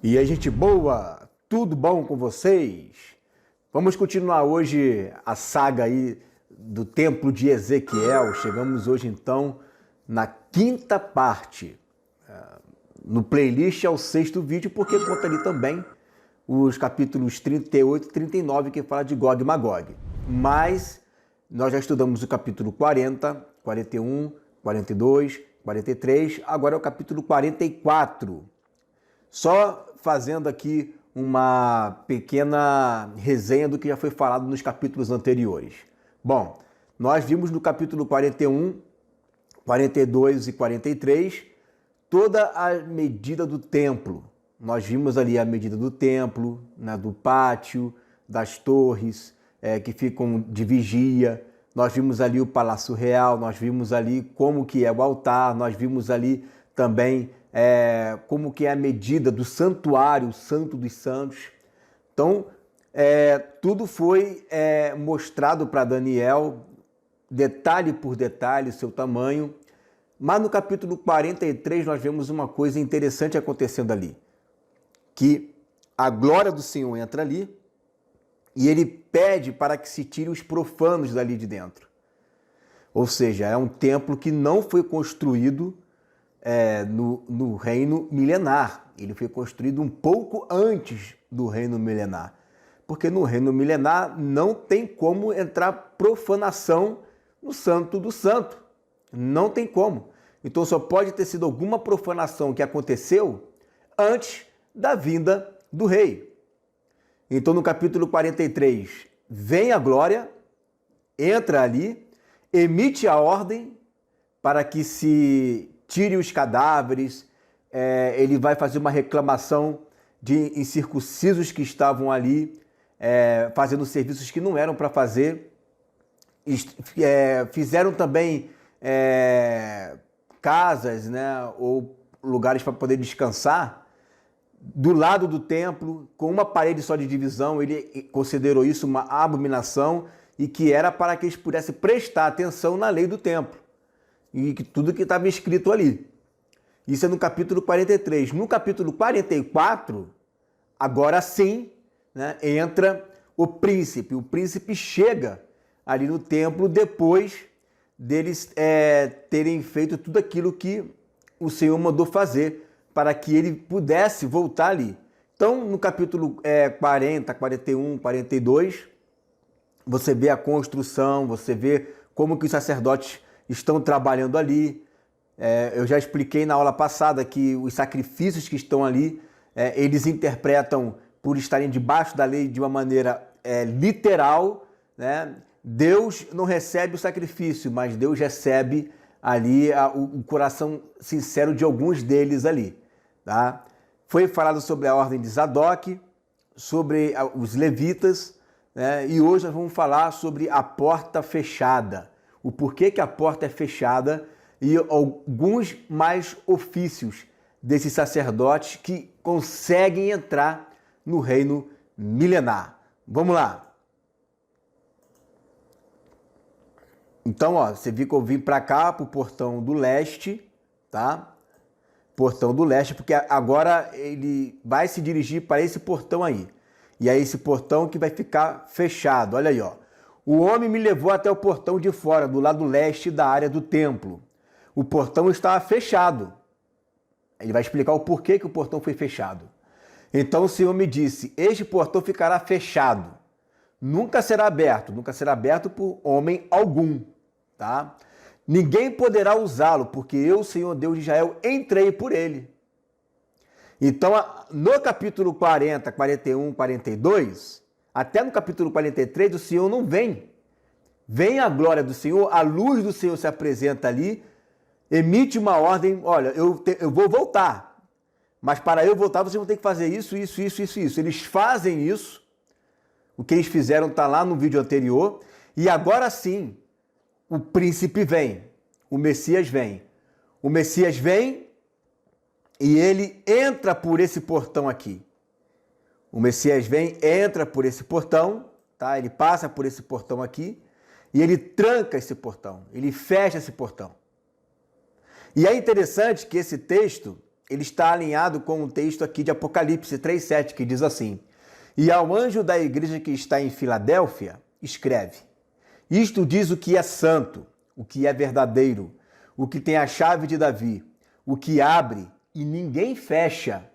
E aí, gente boa, tudo bom com vocês? Vamos continuar hoje a saga aí do Templo de Ezequiel. Chegamos hoje então na quinta parte. No playlist é o sexto vídeo, porque conta ali também os capítulos 38 e 39, que fala de Gog e Magog. Mas nós já estudamos o capítulo 40, 41, 42, 43, agora é o capítulo 44. Só fazendo aqui uma pequena resenha do que já foi falado nos capítulos anteriores. Bom, nós vimos no capítulo 41, 42 e 43 toda a medida do templo. Nós vimos ali a medida do templo, né, do pátio, das torres que ficam de vigia. Nós vimos ali o Palácio Real, nós vimos ali como que é o altar, nós vimos ali também como que é a medida do santuário, o Santo dos Santos. Então, tudo foi mostrado para Daniel, detalhe por detalhe, seu tamanho. Mas no capítulo 43 nós vemos uma coisa interessante acontecendo ali, que a glória do Senhor entra ali e ele pede para que se tire os profanos dali de dentro. Ou seja, é um templo que não foi construído no reino milenar. Ele foi construído um pouco antes do reino milenar. Porque no reino milenar não tem como entrar profanação no Santo do Santo. Não tem como. Então só pode ter sido alguma profanação que aconteceu antes da vinda do rei. Então no capítulo 43, vem a glória, entra ali, emite a ordem para que se tire os cadáveres, ele vai fazer uma reclamação de incircuncisos que estavam ali, fazendo serviços que não eram para fazer. Fizeram também casas, né, ou lugares para poder descansar do lado do templo, com uma parede só de divisão. Ele considerou isso uma abominação e que era para que eles pudessem prestar atenção na lei do templo e que tudo que estava escrito ali. Isso é no capítulo 43. No capítulo 44, agora sim, né, entra o príncipe. O príncipe chega ali no templo depois deles terem feito tudo aquilo que o Senhor mandou fazer para que ele pudesse voltar ali. Então, no capítulo 40, 41, 42, você vê a construção, você vê como que os sacerdotes estão trabalhando ali. Eu já expliquei na aula passada que os sacrifícios que estão ali, eles interpretam por estarem debaixo da lei de uma maneira literal, né? Deus não recebe o sacrifício, mas Deus recebe ali o coração sincero de alguns deles ali. Tá? Foi falado sobre a ordem de Zadok, sobre os levitas, né? E hoje nós vamos falar sobre a porta fechada. O porquê que a porta é fechada e alguns mais ofícios desses sacerdotes que conseguem entrar no reino milenar. Vamos lá. Então, ó, você viu que eu vim para cá, para o portão do leste, tá? Portão do leste, porque agora ele vai se dirigir para esse portão aí. E é esse portão que vai ficar fechado. Olha aí, ó. O homem me levou até o portão de fora, do lado leste da área do templo. O portão estava fechado. Ele vai explicar o porquê que o portão foi fechado. Então o Senhor me disse: este portão ficará fechado. Nunca será aberto por homem algum. Tá? Ninguém poderá usá-lo, porque eu, Senhor Deus de Israel, entrei por ele. Então, no capítulo 40, 41, 42, até no capítulo 43, o Senhor não vem. Vem a glória do Senhor, a luz do Senhor se apresenta ali, emite uma ordem: olha, eu vou voltar, mas para eu voltar vocês vão ter que fazer isso. Eles fazem isso, o que eles fizeram está lá no vídeo anterior, e agora sim, o príncipe vem, o Messias vem. O Messias vem e ele entra por esse portão aqui. O Messias vem, entra por esse portão, tá? Ele passa por esse portão aqui e ele tranca esse portão, ele fecha esse portão. E é interessante que esse texto, ele está alinhado com um texto aqui de Apocalipse 3:7, que diz assim: E ao anjo da igreja que está em Filadélfia, escreve: Isto diz o que é santo, o que é verdadeiro, o que tem a chave de Davi, o que abre e ninguém fecha,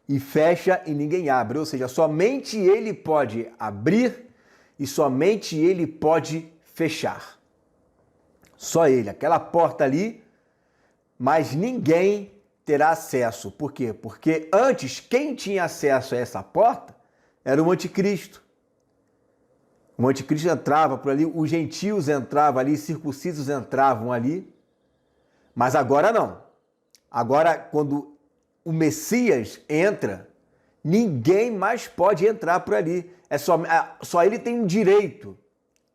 e fecha e ninguém abre. Ou seja, somente ele pode abrir e somente ele pode fechar. Só ele, aquela porta ali, mas ninguém terá acesso. Por quê? Porque antes, quem tinha acesso a essa porta era o anticristo. O anticristo entrava por ali, os gentios entravam ali, circuncisos entravam ali, mas agora não. Agora, quando o Messias entra, ninguém mais pode entrar por ali. Só ele tem um direito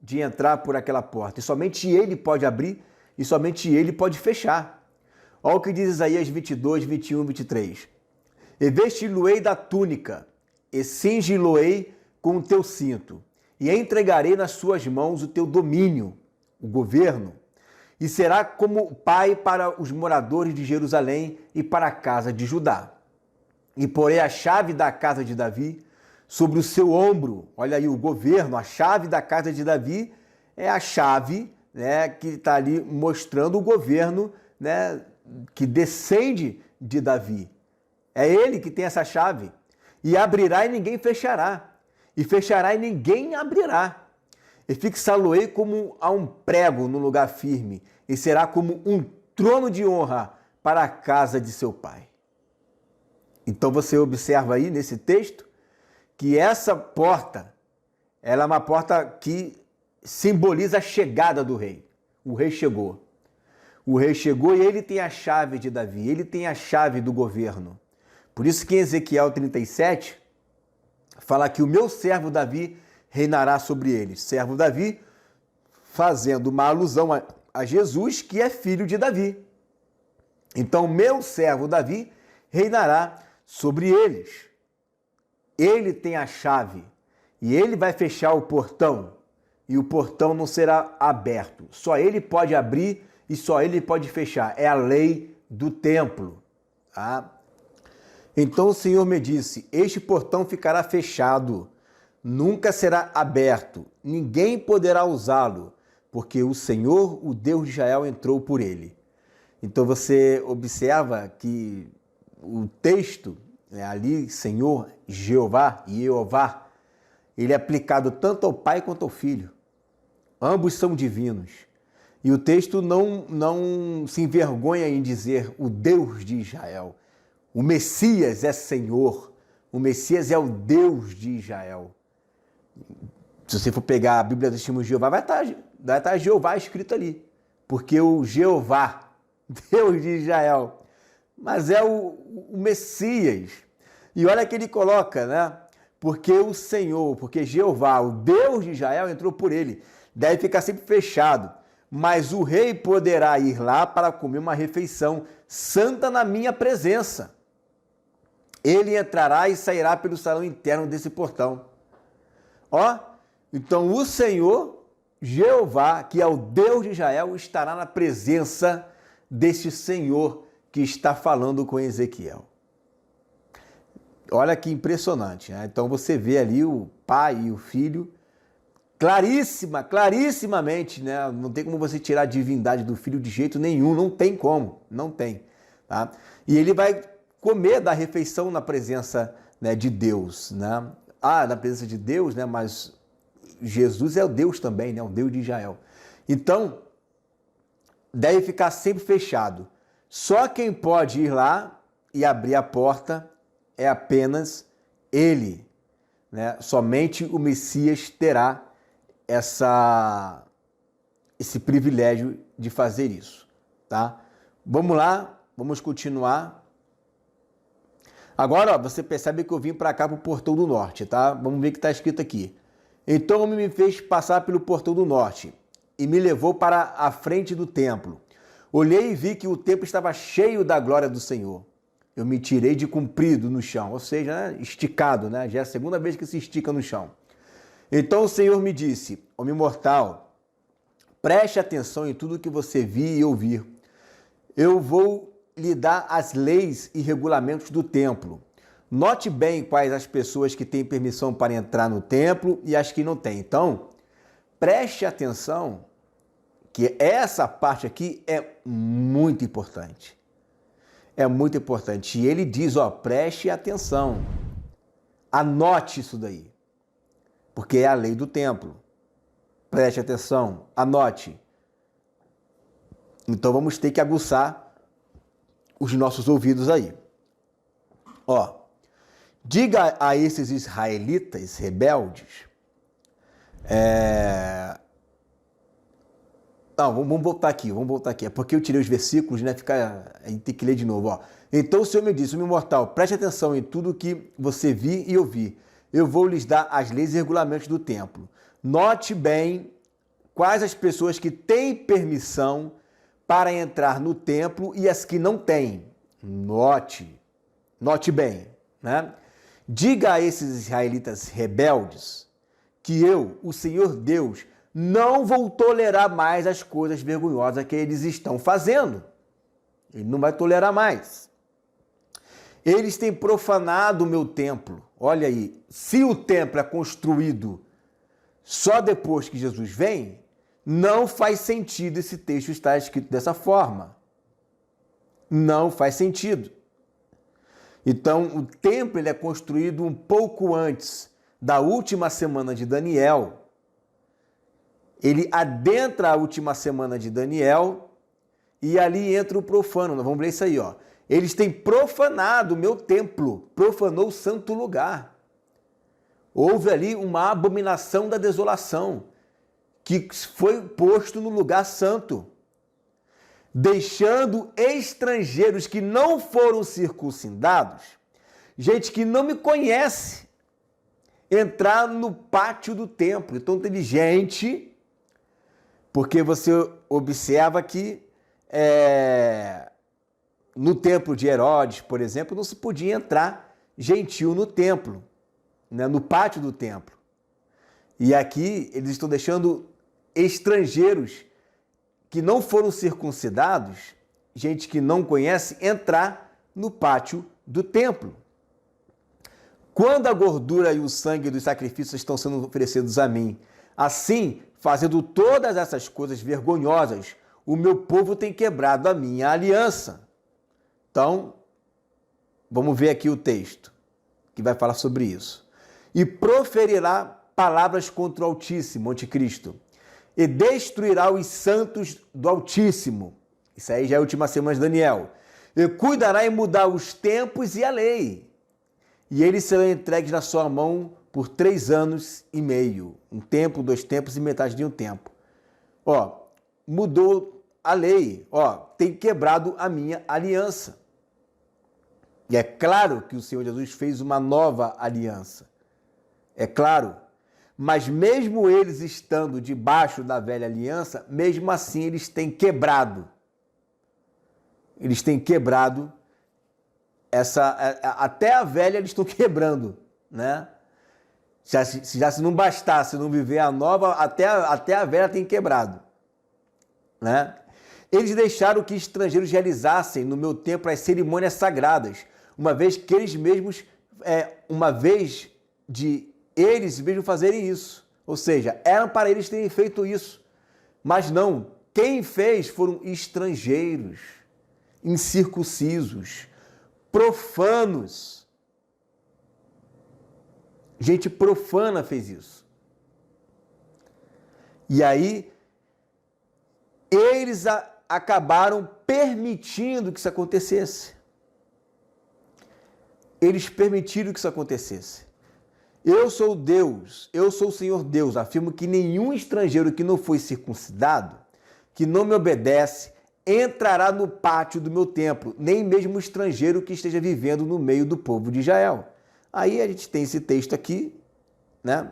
de entrar por aquela porta. E somente ele pode abrir e somente ele pode fechar. Olha o que diz Isaías 22, 21, 23. E vesti-lo-ei da túnica, e cingi-lo-ei com o teu cinto, e entregarei nas suas mãos o teu domínio, o governo, e será como pai para os moradores de Jerusalém e para a casa de Judá. E porei a chave da casa de Davi sobre o seu ombro. Olha aí o governo, a chave da casa de Davi é a chave, né, que está ali mostrando o governo, né, que descende de Davi. É ele que tem essa chave. E abrirá e ninguém fechará. E fechará e ninguém abrirá. E fixá-lo-ei como a um prego no lugar firme, e será como um trono de honra para a casa de seu pai. Então você observa aí nesse texto que essa porta, ela é uma porta que simboliza a chegada do rei. O rei chegou. O rei chegou e ele tem a chave de Davi, ele tem a chave do governo. Por isso que em Ezequiel 37 fala que o meu servo Davi reinará sobre eles. Servo Davi, fazendo uma alusão a Jesus, que é filho de Davi. Então, meu servo Davi reinará sobre eles. Ele tem a chave e ele vai fechar o portão e o portão não será aberto. Só ele pode abrir e só ele pode fechar. É a lei do templo. Tá? Então o Senhor me disse: este portão ficará fechado, nunca será aberto, ninguém poderá usá-lo, porque o Senhor, o Deus de Israel, entrou por ele. Então você observa que o texto, ali, Senhor, Jeová, Jeová, ele é aplicado tanto ao Pai quanto ao Filho. Ambos são divinos. E o texto não se envergonha em dizer o Deus de Israel. O Messias é Senhor. O Messias é o Deus de Israel. Se você for pegar a Bíblia do Testemunho de Jeová, vai estar Jeová escrito ali. Porque o Jeová, Deus de Israel, mas é o Messias. E olha que ele coloca, né? Porque o Senhor, porque Jeová, o Deus de Israel, entrou por ele. Deve ficar sempre fechado. Mas o rei poderá ir lá para comer uma refeição santa na minha presença. Ele entrará e sairá pelo salão interno desse portão. Ó, então o Senhor, Jeová, que é o Deus de Israel, estará na presença deste Senhor que está falando com Ezequiel. Olha que impressionante, né? Então você vê ali o pai e o filho, clarissimamente, né? Não tem como você tirar a divindade do filho de jeito nenhum, não tem como, não tem. Tá? E ele vai comer da refeição na presença, né, de Deus, né? Na presença de Deus, né? Mas Jesus é o Deus também, né? O Deus de Israel. Então, deve ficar sempre fechado. Só quem pode ir lá e abrir a porta é apenas ele, né? Somente o Messias terá esse privilégio de fazer isso, tá? Vamos lá, vamos continuar. Agora, ó, você percebe que eu vim para cá para o portão do norte, tá? Vamos ver o que está escrito aqui. Então me fez passar pelo portão do norte e me levou para a frente do templo. Olhei e vi que o templo estava cheio da glória do Senhor. Eu me tirei de comprido no chão, ou seja, né, esticado, né? Já é a segunda vez que se estica no chão. Então o Senhor me disse: homem mortal, preste atenção em tudo que você vir e ouvir. Eu vou lhe dar as leis e regulamentos do templo. Note bem quais as pessoas que têm permissão para entrar no templo e as que não têm. Então, preste atenção que essa parte aqui é muito importante. É muito importante. E ele diz, preste atenção. Anote isso daí. Porque é a lei do templo. Preste atenção, anote. Então vamos ter que aguçar os nossos ouvidos aí. Diga a esses israelitas rebeldes. Não, vamos voltar aqui. É porque eu tirei os versículos, né? A gente tem que ler de novo, Então o Senhor me disse, homem mortal, preste atenção em tudo que você vir e ouvir. Eu vou lhes dar as leis e regulamentos do templo. Note bem quais as pessoas que têm permissão para entrar no templo e as que não têm. Note bem, né? Diga a esses israelitas rebeldes que eu, o Senhor Deus, não vou tolerar mais as coisas vergonhosas que eles estão fazendo. Ele não vai tolerar mais. Eles têm profanado o meu templo. Olha aí, se o templo é construído só depois que Jesus vem, não faz sentido esse texto estar escrito dessa forma. Não faz sentido. Então, o templo ele é construído um pouco antes da última semana de Daniel. Ele adentra a última semana de Daniel e ali entra o profano. Nós vamos ler isso aí, Eles têm profanado o meu templo, profanou o santo lugar. Houve ali uma abominação da desolação, que foi posto no lugar santo, deixando estrangeiros que não foram circuncidados, gente que não me conhece, entrar no pátio do templo. Então teve gente, porque você observa que no templo de Herodes, por exemplo, não se podia entrar gentil no templo, né, no pátio do templo. E aqui eles estão deixando estrangeiros que não foram circuncidados, gente que não conhece, entrar no pátio do templo. Quando a gordura e o sangue dos sacrifícios estão sendo oferecidos a mim, assim, fazendo todas essas coisas vergonhosas, o meu povo tem quebrado a minha aliança. Então, vamos ver aqui o texto que vai falar sobre isso. E proferirá palavras contra o Altíssimo, Anticristo, e destruirá os santos do Altíssimo. Isso aí já é a última semana de Daniel. E cuidará em mudar os tempos e a lei. E eles serão entregues na sua mão por 3 anos e meio. 1 tempo, 2 tempos e metade de 1 tempo. Mudou a lei. Tem quebrado a minha aliança. E é claro que o Senhor Jesus fez uma nova aliança. É claro. Mas mesmo eles estando debaixo da velha aliança, mesmo assim eles têm quebrado. Eles têm quebrado até a velha eles estão quebrando, né? Se não bastasse não viver a nova, até a velha tem quebrado, né? Eles deixaram que estrangeiros realizassem no meu templo as cerimônias sagradas, uma vez que eles mesmos, eles mesmos fazerem isso. Ou seja, eram para eles terem feito isso. Mas não, quem fez foram estrangeiros, incircuncisos, profanos. Gente profana fez isso. E aí, eles acabaram permitindo que isso acontecesse. Eles permitiram que isso acontecesse. Eu sou Deus, eu sou o Senhor Deus, afirmo que nenhum estrangeiro que não foi circuncidado, que não me obedece, entrará no pátio do meu templo, nem mesmo o estrangeiro que esteja vivendo no meio do povo de Israel. Aí a gente tem esse texto aqui, né,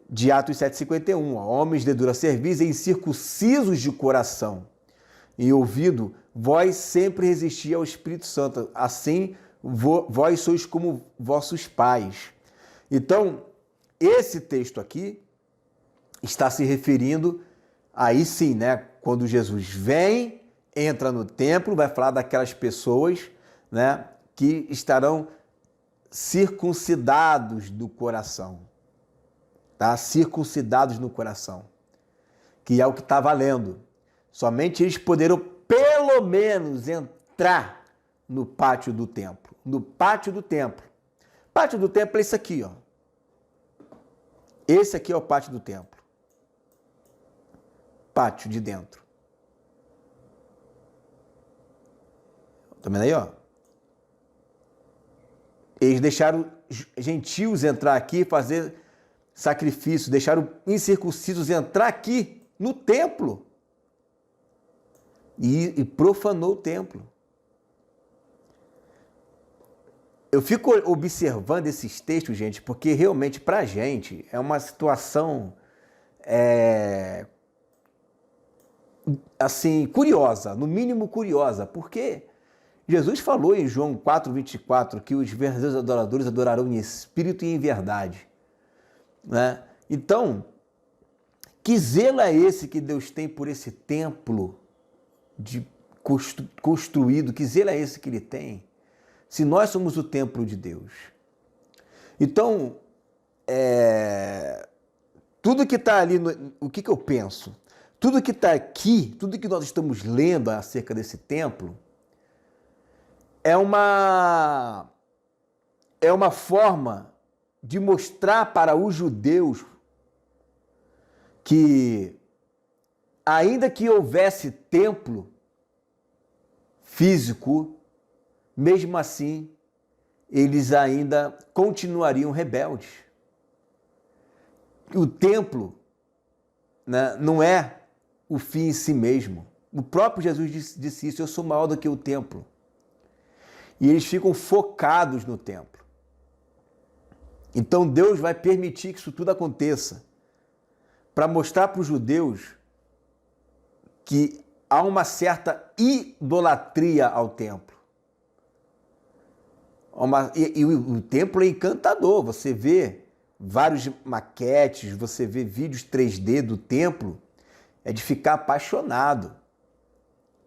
de Atos 7,51, homens de dura cerviz e incircuncisos de coração e ouvido, vós sempre resisti ao Espírito Santo, assim vós sois como vossos pais. Então, esse texto aqui está se referindo, aí sim, né? Quando Jesus vem, entra no templo, vai falar daquelas pessoas, né, que estarão circuncidados do coração, tá? Circuncidados no coração, que é o que está valendo. Somente eles poderão, pelo menos, entrar no pátio do templo. No pátio do templo. Pátio do templo é isso aqui, ó. Esse aqui é o pátio do templo. Pátio de dentro. Tá vendo aí, ó? Eles deixaram gentios entrar aqui, fazer sacrifício, deixaram incircuncisos entrar aqui no templo e profanou o templo. Eu fico observando esses textos, gente, porque realmente para a gente é uma situação assim, curiosa, no mínimo curiosa, porque Jesus falou em João 4,24 que os verdadeiros adoradores adorarão em espírito e em verdade, né? Então, que zelo é esse que Deus tem por esse templo construído? Que zelo é esse que Ele tem? Se nós somos o templo de Deus. Então, tudo que está ali, o que eu penso? Tudo que está aqui, tudo que nós estamos lendo acerca desse templo, é uma forma de mostrar para os judeus que, ainda que houvesse templo físico, mesmo assim, eles ainda continuariam rebeldes. O templo, né, não é o fim em si mesmo. O próprio Jesus disse isso: eu sou maior do que o templo. E eles ficam focados no templo. Então Deus vai permitir que isso tudo aconteça para mostrar para os judeus que há uma certa idolatria ao templo. E o templo é encantador. Você vê vários maquetes, você vê vídeos 3D do templo, é de ficar apaixonado,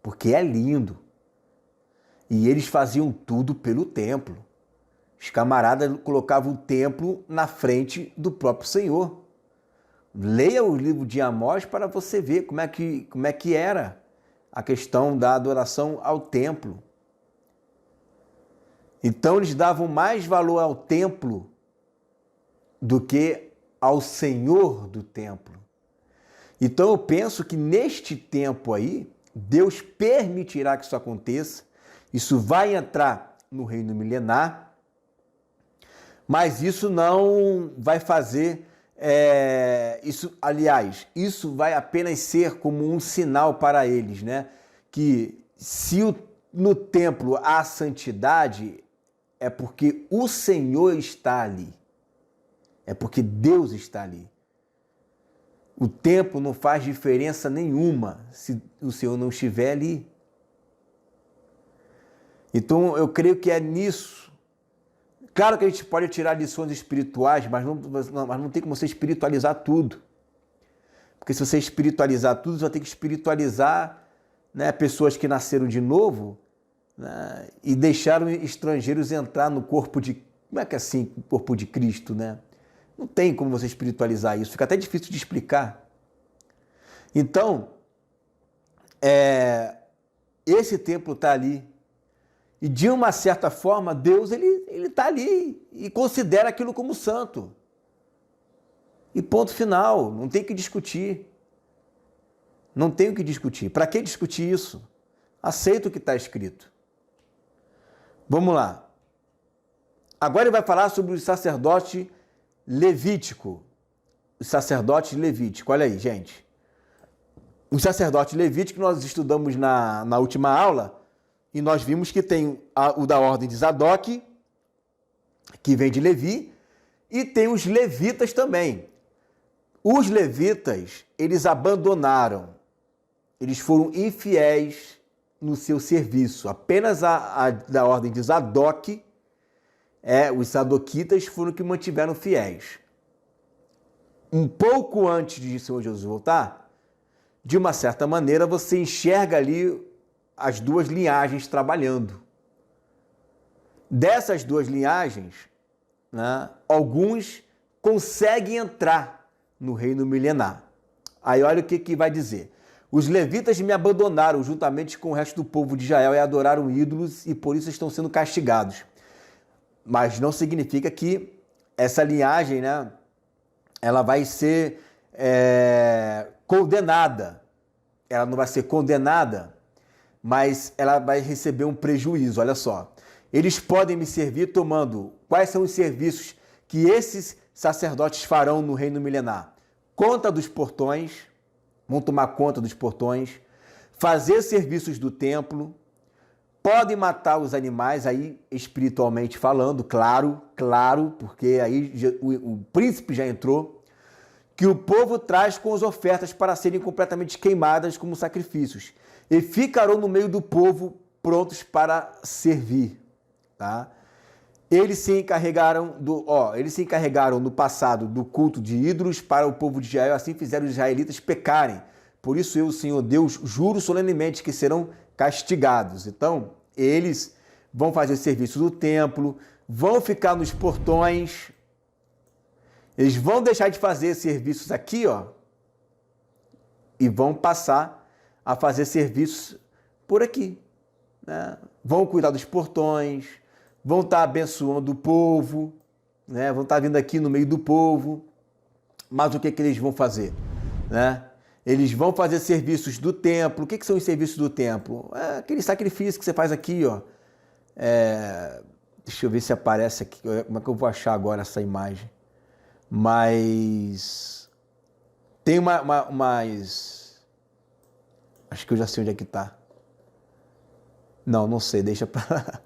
porque é lindo. E eles faziam tudo pelo templo. Os camaradas colocavam o templo na frente do próprio Senhor. Leia o livro de Amós para você ver como é que era a questão da adoração ao templo. Então eles davam mais valor ao templo do que ao Senhor do templo. Então eu penso que neste tempo aí, Deus permitirá que isso aconteça. Isso vai entrar no reino milenar, mas isso não vai fazer isso vai apenas ser como um sinal para eles, né? Que se no templo há santidade, é porque o Senhor está ali. É porque Deus está ali. O templo não faz diferença nenhuma se o Senhor não estiver ali. Então eu creio que é nisso. Claro que a gente pode tirar lições espirituais, mas não tem como você espiritualizar tudo. Porque se você espiritualizar tudo, você vai ter que espiritualizar, né, pessoas que nasceram de novo, né, e deixaram estrangeiros entrar no corpo de... Como é que é assim, o corpo de Cristo, né? Não tem como você espiritualizar isso. Fica até difícil de explicar. Então, esse templo está ali. E de uma certa forma, Deus ele está ali e considera aquilo como santo. E ponto final, não tem o que discutir. Não tem o que discutir. Para que discutir isso? Aceita o que está escrito. Vamos lá. Agora ele vai falar sobre o sacerdote levítico. O sacerdote levítico. Olha aí, gente. O sacerdote levítico que nós estudamos na última aula, e nós vimos que tem o da ordem de Zadok, que vem de Levi, e tem os levitas também. Os levitas, eles abandonaram, eles foram infiéis no seu serviço. Apenas a da ordem de Zadok, os sadoquitas foram que mantiveram fiéis. Um pouco antes de o Senhor Jesus voltar, de uma certa maneira, você enxerga ali as duas linhagens trabalhando. Dessas duas linhagens, né, alguns conseguem entrar no reino milenar. Aí olha o que vai dizer. Os levitas me abandonaram juntamente com o resto do povo de Israel e adoraram ídolos e por isso estão sendo castigados. Mas não significa que essa linhagem, né, ela vai ser condenada. Ela não vai ser condenada, mas ela vai receber um prejuízo. Olha só. Eles podem me servir tomando. Quais são os serviços que esses sacerdotes farão no reino milenar? Conta dos portões, vão tomar conta dos portões, fazer serviços do templo, podem matar os animais, aí espiritualmente falando, claro, porque aí o príncipe já entrou, que o povo traz com as ofertas para serem completamente queimadas como sacrifícios, e ficarão no meio do povo prontos para servir, tá? Eles se encarregaram no passado do culto de ídolos para o povo de Israel, assim fizeram os israelitas pecarem. Por isso eu, Senhor Deus, juro solenemente que serão castigados. Então, eles vão fazer serviço do templo, vão ficar nos portões, eles vão deixar de fazer serviços aqui, ó, e vão passar a fazer serviços por aqui, né? Vão cuidar dos portões, vão estar abençoando o povo, né? Vão estar vindo aqui no meio do povo. Mas o que eles vão fazer, né? Eles vão fazer serviços do templo. O que são os serviços do templo? É aquele sacrifício que você faz aqui, ó. Deixa eu ver se aparece aqui. Como é que eu vou achar agora essa imagem? Mas tem umas... Acho que eu já sei onde é que tá. Não sei, deixa pra lá.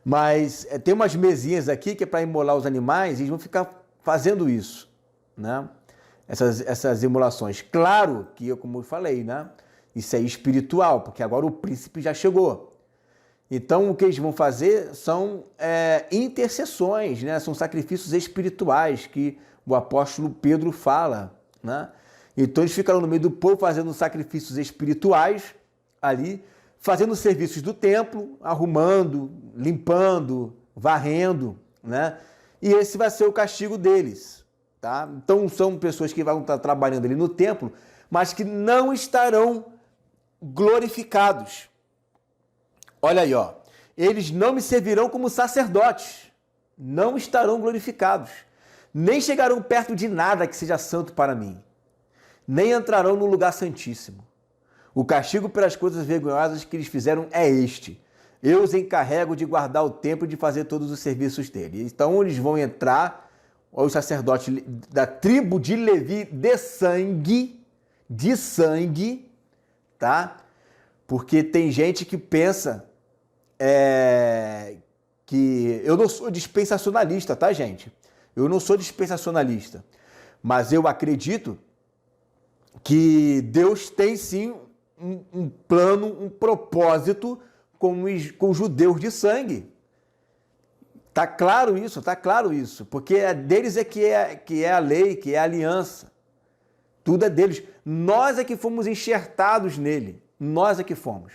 Mas tem umas mesinhas aqui que é para imolar os animais e eles vão ficar fazendo isso, né? Essas imolações. Claro que, como eu falei, né? Isso é espiritual, porque agora o príncipe já chegou. Então, o que eles vão fazer são intercessões, né? São sacrifícios espirituais que o apóstolo Pedro fala, né? Então, eles ficaram no meio do povo fazendo sacrifícios espirituais ali, fazendo serviços do templo, arrumando, limpando, varrendo, né? E esse vai ser o castigo deles, tá? Então são pessoas que vão estar trabalhando ali no templo, mas que não estarão glorificados. Olha aí, ó. Eles não me servirão como sacerdotes, não estarão glorificados, nem chegarão perto de nada que seja santo para mim, nem entrarão no lugar santíssimo. O castigo pelas coisas vergonhosas que eles fizeram é este. Eu os encarrego de guardar o templo e de fazer todos os serviços dele. Então eles vão entrar, os sacerdotes da tribo de Levi, de sangue, tá? Porque tem gente que pensa que eu não sou dispensacionalista, tá, gente? Eu não sou dispensacionalista. Mas eu acredito que Deus tem sim um plano, um propósito com os judeus de sangue. Tá claro isso, porque deles que é a lei, que é a aliança. Tudo é deles. Nós é que fomos enxertados nele. Nós é que fomos,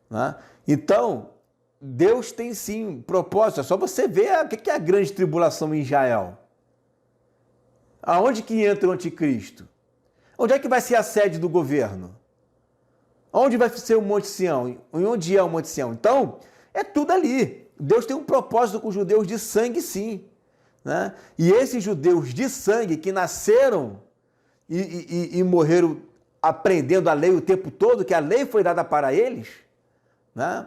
né? Então, Deus tem sim um propósito. É só você ver o que é a grande tribulação em Israel. Aonde que entra o anticristo? Onde é que vai ser a sede do governo? Onde vai ser o Monte Sião? Onde é o Monte Sião? Então, é tudo ali. Deus tem um propósito com os judeus de sangue, sim, né? E esses judeus de sangue que nasceram e morreram aprendendo a lei o tempo todo, que a lei foi dada para eles, né?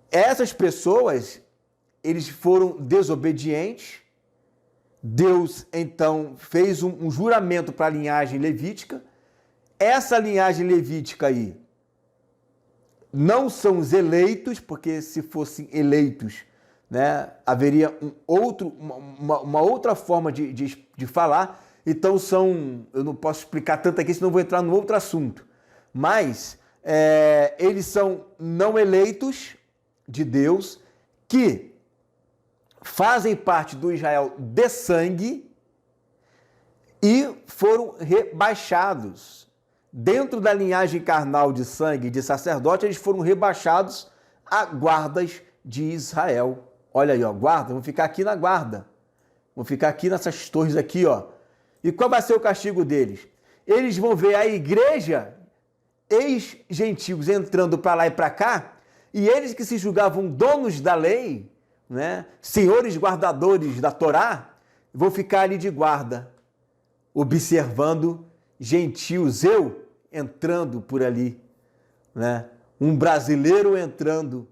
Essas pessoas, eles foram desobedientes. Deus, então, fez um juramento para a linhagem levítica. Essa linhagem levítica aí não são os eleitos, porque se fossem eleitos, né, haveria uma outra forma de falar. Então eu não posso explicar tanto aqui, senão vou entrar num outro assunto. Mas eles são não eleitos de Deus, que fazem parte do Israel de sangue e foram rebaixados. dentro da linhagem carnal de sangue de sacerdote, eles foram rebaixados a guardas de Israel. Olha aí, ó, guarda, vão ficar aqui na guarda. Vão ficar aqui nessas torres aqui, ó. E qual vai ser o castigo deles? Eles vão ver a igreja, ex-gentios, entrando para lá e para cá, e eles que se julgavam donos da lei, né, senhores guardadores da Torá, vão ficar ali de guarda, observando gentios, eu entrando por ali, né, um brasileiro entrando,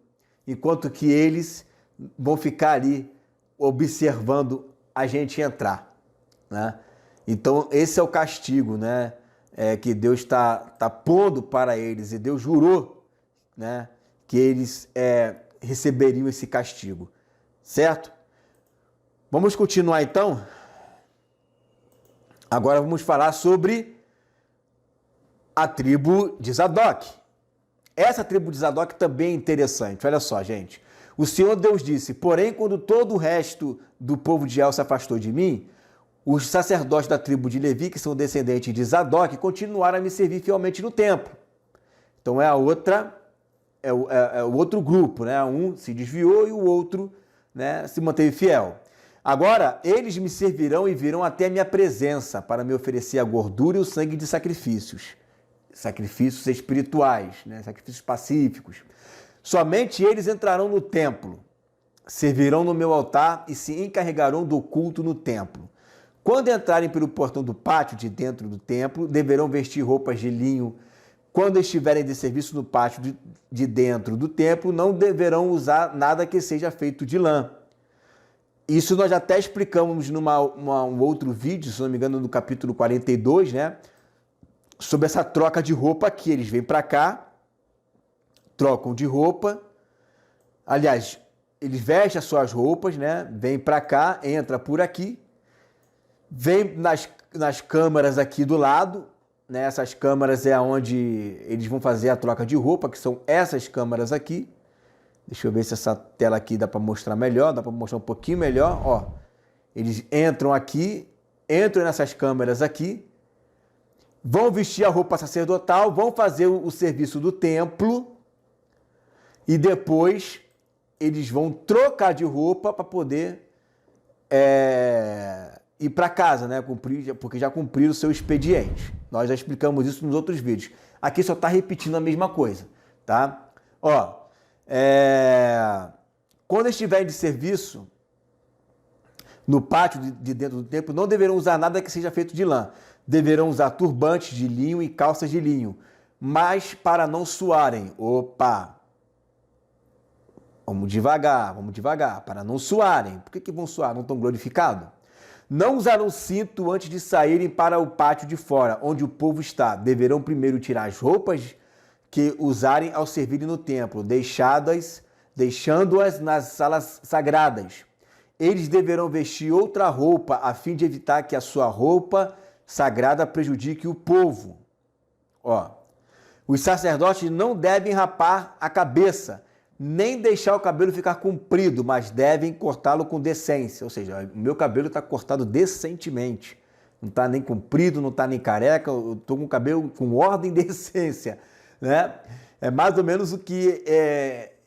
enquanto que eles vão ficar ali observando a gente entrar, né? Então esse é o castigo, né, que Deus está pondo para eles, e Deus jurou, né, que eles receberiam esse castigo, certo? Vamos continuar então? Agora vamos falar sobre a tribo de Zadok. Essa tribo de Zadok também é interessante. Olha só, gente. O Senhor Deus disse: porém, quando todo o resto do povo de Israel se afastou de mim, os sacerdotes da tribo de Levi, que são descendentes de Zadok, continuaram a me servir fielmente no templo. Então é o outro grupo, né? Um se desviou e o outro, né, se manteve fiel. Agora, eles me servirão e virão até a minha presença para me oferecer a gordura e o sangue de sacrifícios espirituais, né? Sacrifícios pacíficos. Somente eles entrarão no templo, servirão no meu altar e se encarregarão do culto no templo. Quando entrarem pelo portão do pátio de dentro do templo, deverão vestir roupas de linho. Quando estiverem de serviço no pátio de dentro do templo, não deverão usar nada que seja feito de lã. Isso nós até explicamos um outro vídeo, se não me engano, no capítulo 42, né? Sobre essa troca de roupa aqui. Eles vêm para cá, trocam de roupa. Aliás, eles vestem as suas roupas, né? Vêm para cá, entra por aqui, vem nas câmaras aqui do lado, né? Essas câmaras é onde eles vão fazer a troca de roupa, que são essas câmaras aqui. Deixa eu ver se essa tela aqui dá para mostrar melhor, dá para mostrar um pouquinho melhor, ó. Eles entram aqui, entram nessas câmeras aqui, vão vestir a roupa sacerdotal, vão fazer o serviço do templo e depois eles vão trocar de roupa para poder ir para casa, né? Porque já cumpriram o seu expediente. Nós já explicamos isso nos outros vídeos. Aqui só está repetindo a mesma coisa, tá? Ó, quando estiverem de serviço no pátio de dentro do templo, não deverão usar nada que seja feito de lã. Deverão usar turbantes de linho e calças de linho, mas para não suarem. Opa! Vamos devagar, para não suarem. Por que vão suar? Não estão glorificados? Não usarão cinto antes de saírem para o pátio de fora, onde o povo está. Deverão primeiro tirar as roupas que usarem ao servirem no templo, deixando-as nas salas sagradas. Eles deverão vestir outra roupa, a fim de evitar que a sua roupa sagrada prejudique o povo. Ó, os sacerdotes não devem rapar a cabeça, nem deixar o cabelo ficar comprido, mas devem cortá-lo com decência. Ou seja, o meu cabelo está cortado decentemente. Não está nem comprido, não está nem careca, eu estou com o cabelo com ordem e decência, né? É mais ou menos o que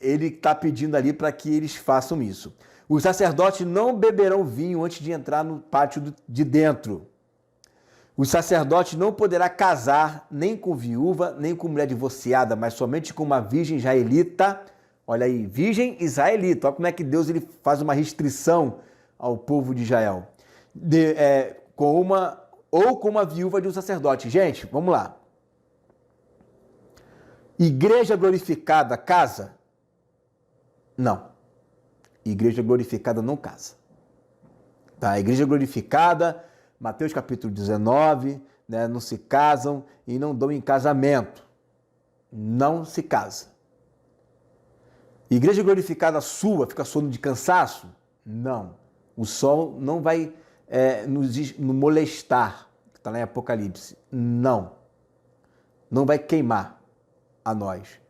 ele está pedindo ali para que eles façam isso. Os sacerdotes não beberão vinho antes de entrar no pátio de dentro. O sacerdote não poderá casar nem com viúva, nem com mulher divorciada, mas somente com uma virgem israelita. Olha aí, virgem israelita. Olha como é que Deus ele faz uma restrição ao povo de Israel. Com uma viúva de um sacerdote. Gente, vamos lá. Igreja glorificada casa? Não. Igreja glorificada não casa. Tá? Igreja glorificada, Mateus capítulo 19, né? Não se casam e não dão em casamento. Não se casa. Igreja glorificada sua, fica sono de cansaço? Não. O sol não vai nos molestar, que está lá em Apocalipse. Não. Não vai queimar a nós.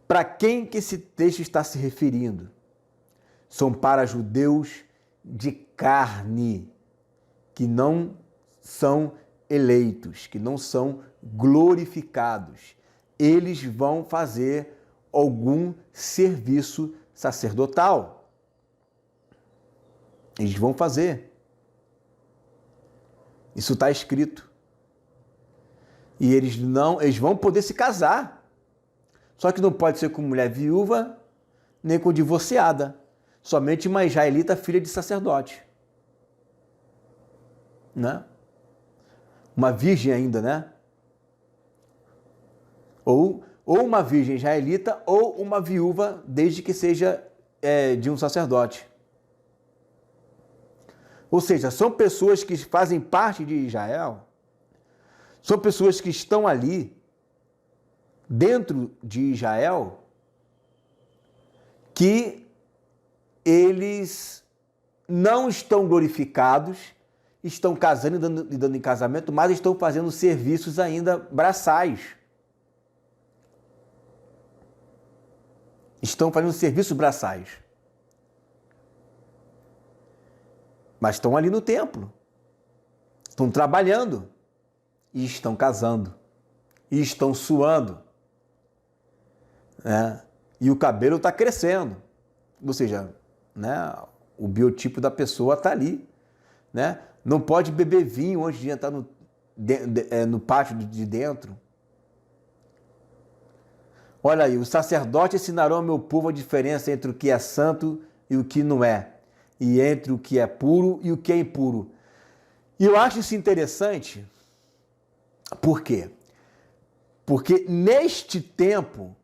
Para quem que esse texto está se referindo? São para judeus de carne, que não são eleitos, que não são glorificados. Eles vão fazer algum serviço sacerdotal. Eles vão fazer. Isso está escrito. E eles vão poder se casar. Só que não pode ser com mulher viúva, nem com divorciada. Somente uma israelita filha de sacerdote. Né? Uma virgem ainda, né? Ou uma virgem israelita ou uma viúva, desde que seja de um sacerdote. Ou seja, são pessoas que fazem parte de Israel, são pessoas que estão ali, dentro de Israel, que eles não estão glorificados, estão casando e dando em casamento, mas estão fazendo serviços ainda braçais. Estão fazendo serviços braçais. Mas estão ali no templo. Estão trabalhando. E estão casando. E estão suando. Né? E o cabelo está crescendo. Ou seja, né, o biotipo da pessoa está ali. Né? Não pode beber vinho antes de entrar no pátio de dentro. Olha aí, os sacerdotes ensinarão ao meu povo a diferença entre o que é santo e o que não é, e entre o que é puro e o que é impuro. E eu acho isso interessante, por quê? Porque neste tempo,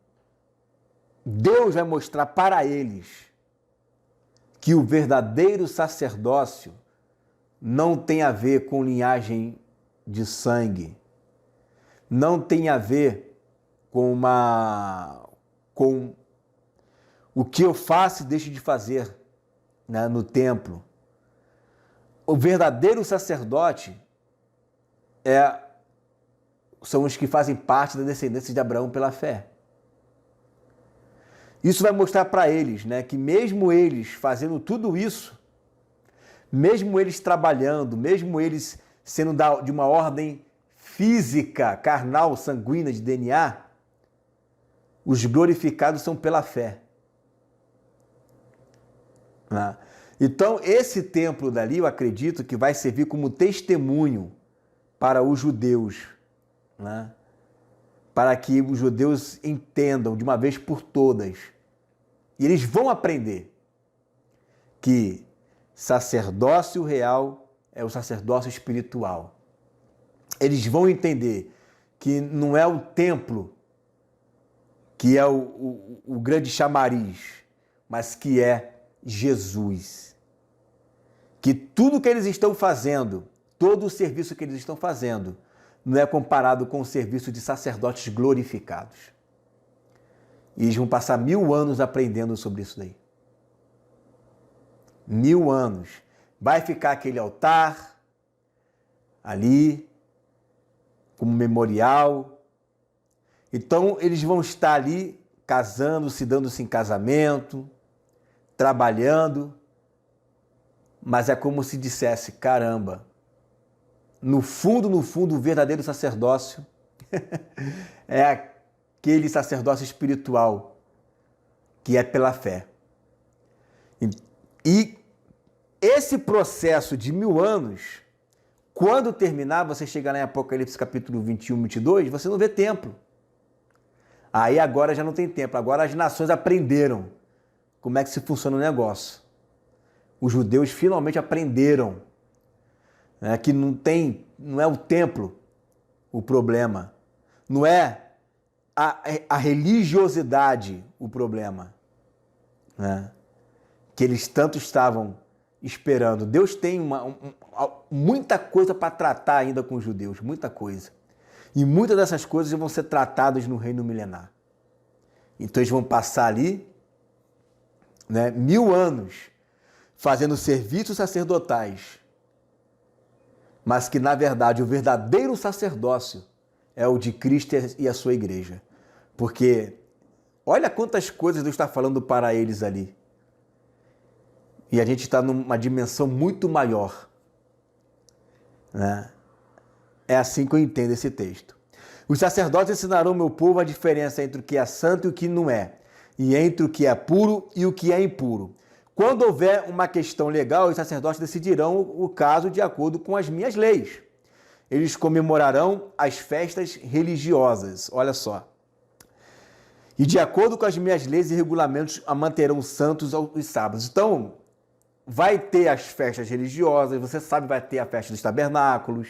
Deus vai mostrar para eles que o verdadeiro sacerdócio não tem a ver com linhagem de sangue, não tem a ver com o que eu faço e deixo de fazer, né, no templo. O verdadeiro sacerdote são os que fazem parte da descendência de Abraão pela fé. Isso vai mostrar para eles, né, que mesmo eles fazendo tudo isso, mesmo eles trabalhando, mesmo eles sendo de uma ordem física, carnal, sanguínea, de DNA, os glorificados são pela fé. Então, esse templo dali, eu acredito que vai servir como testemunho para os judeus, né? Para que os judeus entendam de uma vez por todas. E eles vão aprender que sacerdócio real é o sacerdócio espiritual. Eles vão entender que não é o templo que é o grande chamariz, mas que é Jesus. Que tudo que eles estão fazendo, todo o serviço que eles estão fazendo, não é comparado com o serviço de sacerdotes glorificados. E eles vão passar 1000 anos aprendendo sobre isso daí. 1000 anos. Vai ficar aquele altar ali, como memorial. Então, eles vão estar ali casando, se dando-se em casamento, trabalhando, mas é como se dissesse, caramba, no fundo, o verdadeiro sacerdócio é aquele sacerdócio espiritual que é pela fé. E esse processo de 1000 anos, quando terminar, você chegar lá em Apocalipse capítulo 21, 22, você não vê templo. Aí agora já não tem templo, agora as nações aprenderam como é que se funciona o negócio. Os judeus finalmente aprenderam, né, que não é o templo o problema, não é a religiosidade o problema, né, que eles tanto estavam esperando. Deus tem muita coisa para tratar ainda com os judeus, muita coisa. E muitas dessas coisas vão ser tratadas no reino milenar. Então eles vão passar ali, né, 1000 anos fazendo serviços sacerdotais, mas que na verdade o verdadeiro sacerdócio é o de Cristo e a sua igreja. Porque olha quantas coisas Deus está falando para eles ali. E a gente está numa dimensão muito maior, né? É assim que eu entendo esse texto. Os sacerdotes ensinarão meu povo a diferença entre o que é santo e o que não é, e entre o que é puro e o que é impuro. Quando houver uma questão legal, os sacerdotes decidirão o caso de acordo com as minhas leis. Eles comemorarão as festas religiosas, olha só. E de acordo com as minhas leis e regulamentos, a manterão santos os sábados. Então, vai ter as festas religiosas, você sabe, vai ter a festa dos tabernáculos,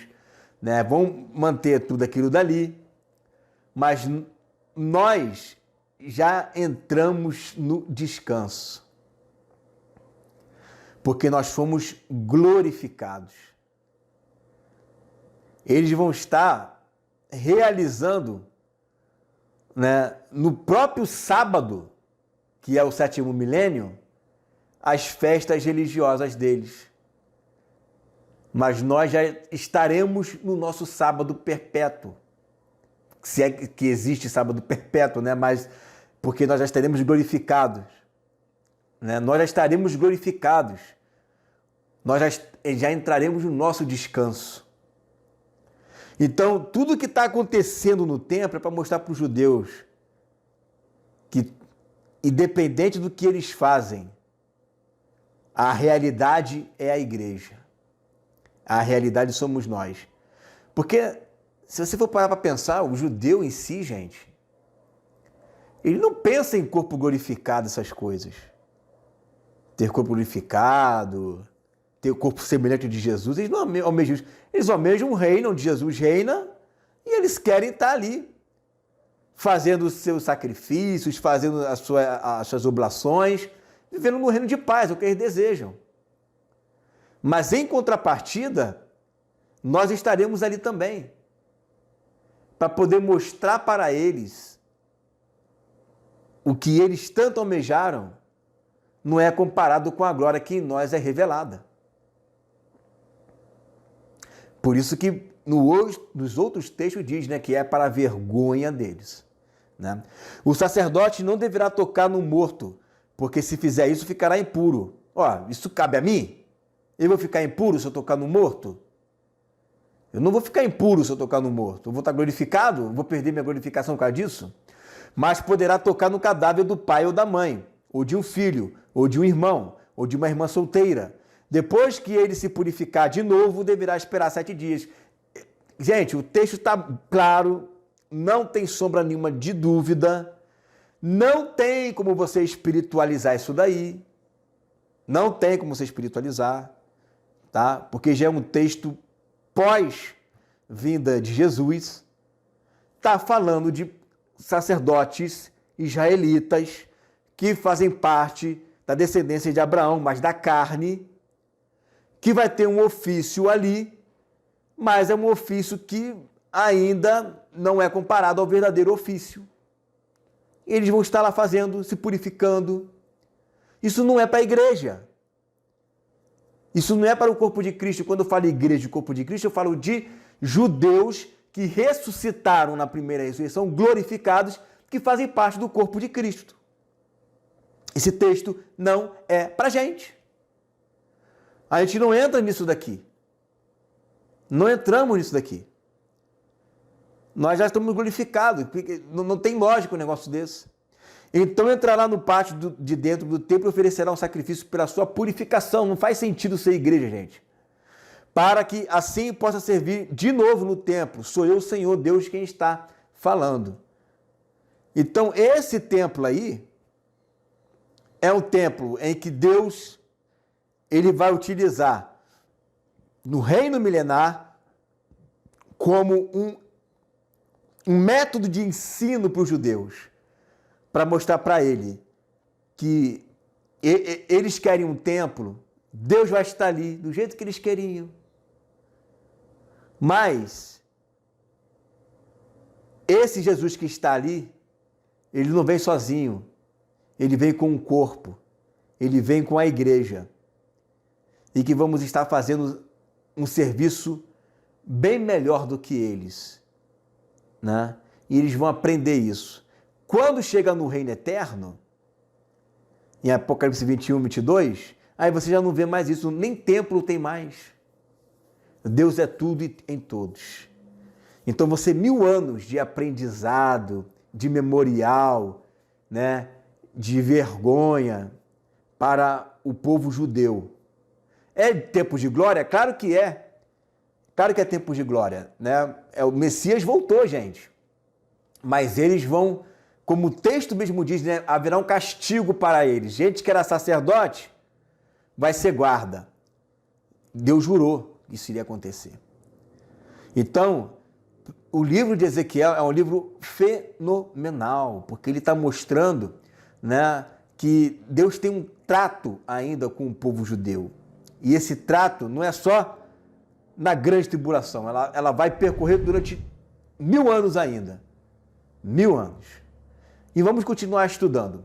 né? Vão manter tudo aquilo dali. Mas nós já entramos no descanso. Porque nós fomos glorificados. Eles vão estar realizando, né, no próprio sábado, que é o 7º milênio, as festas religiosas deles. Mas nós já estaremos no nosso sábado perpétuo. Se é que existe sábado perpétuo, né? Mas porque nós já estaremos glorificados. Né? Nós já estaremos glorificados. Nós já entraremos no nosso descanso. Então, tudo que está acontecendo no templo é para mostrar para os judeus que, independente do que eles fazem, a realidade é a igreja. A realidade somos nós. Porque, se você for parar para pensar, o judeu em si, gente, ele não pensa em corpo glorificado, essas coisas. Ter corpo glorificado, ter o corpo semelhante ao de Jesus, eles não almejam isso. Eles almejam um reino onde Jesus reina e eles querem estar ali, fazendo os seus sacrifícios, fazendo as suas oblações, vivendo no reino de paz, é o que eles desejam. Mas em contrapartida, nós estaremos ali também, para poder mostrar para eles o que eles tanto almejaram não é comparado com a glória que em nós é revelada. Por isso que nos outros textos diz, né, que é para a vergonha deles. Né? O sacerdote não deverá tocar no morto, porque se fizer isso ficará impuro. Ó, isso cabe a mim? Eu vou ficar impuro se eu tocar no morto? Eu não vou ficar impuro se eu tocar no morto. Eu vou estar glorificado? Eu vou perder minha glorificação por causa disso? Mas poderá tocar no cadáver do pai ou da mãe, ou de um filho, ou de um irmão, ou de uma irmã solteira. Depois que ele se purificar de novo, deverá esperar 7 dias. Gente, o texto está claro, não tem sombra nenhuma de dúvida, não tem como você espiritualizar isso daí, não tem como você espiritualizar, tá? Porque já é um texto pós-vinda de Jesus, está falando de sacerdotes israelitas que fazem parte da descendência de Abraão, mas da carne, que vai ter um ofício ali, mas é um ofício que ainda não é comparado ao verdadeiro ofício. Eles vão estar lá fazendo, se purificando. Isso não é para a igreja. Isso não é para o corpo de Cristo. Quando eu falo igreja e corpo de Cristo, eu falo de judeus que ressuscitaram na primeira ressurreição, glorificados, que fazem parte do corpo de Cristo. Esse texto não é para a gente. A gente não entra nisso daqui. Não entramos nisso daqui. Nós já estamos glorificados. Não tem lógica um negócio desse. Então entrará no pátio de dentro do templo e oferecerá um sacrifício pela sua purificação. Não faz sentido ser igreja, gente. Para que assim possa servir de novo no templo. Sou eu, Senhor, Deus, quem está falando. Então esse templo aí é um templo em que Deus ele vai utilizar no reino milenar como um método de ensino para os judeus, para mostrar para ele que eles querem um templo, Deus vai estar ali do jeito que eles queriam. Mas esse Jesus que está ali, ele não vem sozinho, ele vem com um corpo, ele vem com a igreja. E que vamos estar fazendo um serviço bem melhor do que eles. Né? E eles vão aprender isso. Quando chega no reino eterno, em Apocalipse 21, 22, aí você já não vê mais isso, nem templo tem mais. Deus é tudo em todos. Então vão ser 1000 anos de aprendizado, de memorial, né, de vergonha para o povo judeu. É tempo de glória? Claro que é. Claro que é tempo de glória, né? O Messias voltou, gente. Mas eles vão, como o texto mesmo diz, né, haverá um castigo para eles. Gente que era sacerdote vai ser guarda. Deus jurou que isso iria acontecer. Então, o livro de Ezequiel é um livro fenomenal, porque ele está mostrando, né, que Deus tem um trato ainda com o povo judeu. E esse trato não é só na grande tribulação, ela vai percorrer durante 1000 anos ainda. 1000 anos. E vamos continuar estudando,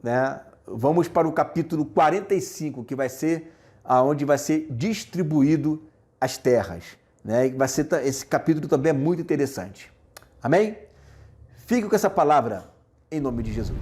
né? Vamos para o capítulo 45, que vai ser aonde vai ser distribuído as terras, né? Esse capítulo também é muito interessante. Amém? Fique com essa palavra em nome de Jesus.